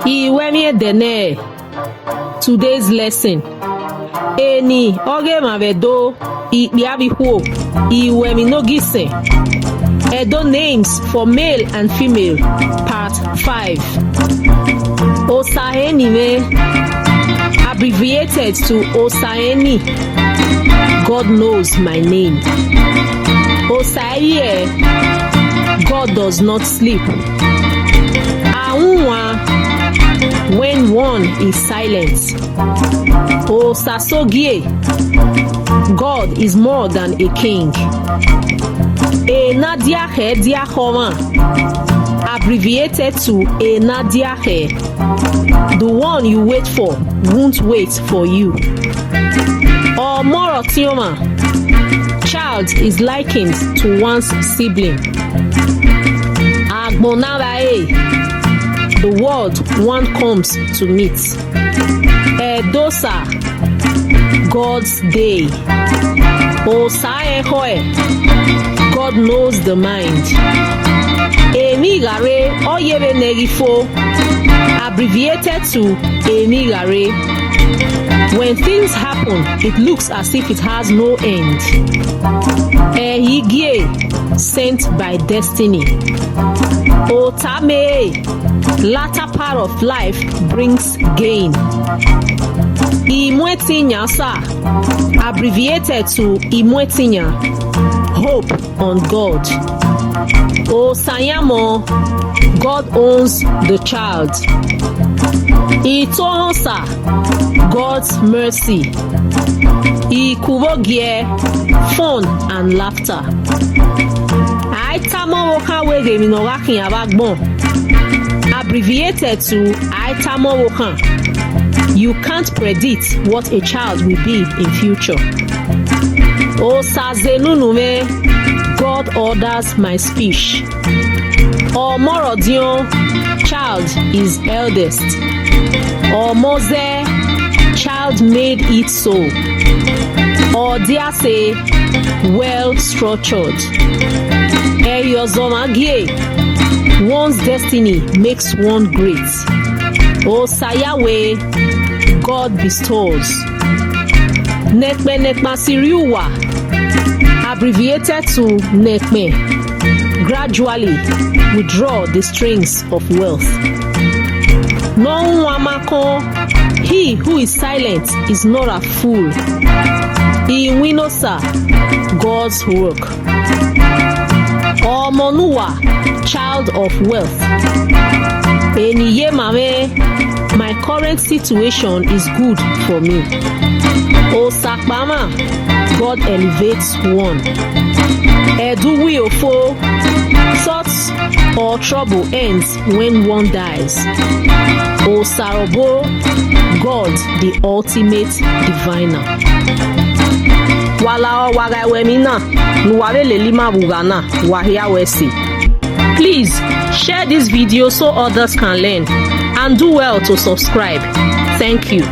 Iwemi dene. Today's lesson. Eni oge mavedo ikbiabihuo iwemi nogise. Edo Names for Male and Female, Part 5. Osaheni me, abbreviated to Osaheni. God knows my name. Osaye, God does not sleep. Aunwa, when one is silent. Osasogie, God is more than a king. Enadiahe diahoma, abbreviated to Enadiahe. The one you wait for won't wait for you. Or Morotioma, child is likened to one's sibling. Agbonabae, the world one comes to meet. Edosa, God's day. Osaehoe, God knows the mind. Emigare oyebe negifo, abbreviated to Emigare. When things happen, it looks as if it has no end. Ehigie, sent by destiny. Otame, latter part of life brings gain. Imwetinya sa, abbreviated to Imwetinya, hope on God. Osayamo, God owns the child. Itohosa, God's mercy. Ikubogie, fun and laughter. Aitamo woka wege minowaki abagbon, abbreviated to Aitamo woka. You can't predict what a child will be in future. Osazenunume, God orders my speech. Omorodion, child is eldest. Omoze, child made it so. Odiase, well structured. Eyozomagie, one's destiny makes one great. Osayawe, God bestows. Nekme nekma siriuwa, abbreviated to nekme. Gradually withdraw the strings of wealth. No wamako, he who is silent is not a fool. Iwinosa, God's work. Omonua, child of wealth. Eniye mame, my current situation is good for me. Osakbama, God elevates one. Eduwi ofo, thoughts or trouble ends when one dies. Osarobo, God the ultimate diviner. Wala waga wemina, nuware lelima bugana, wahia wesi. Please share this video so others can learn, and do well to subscribe. Thank you.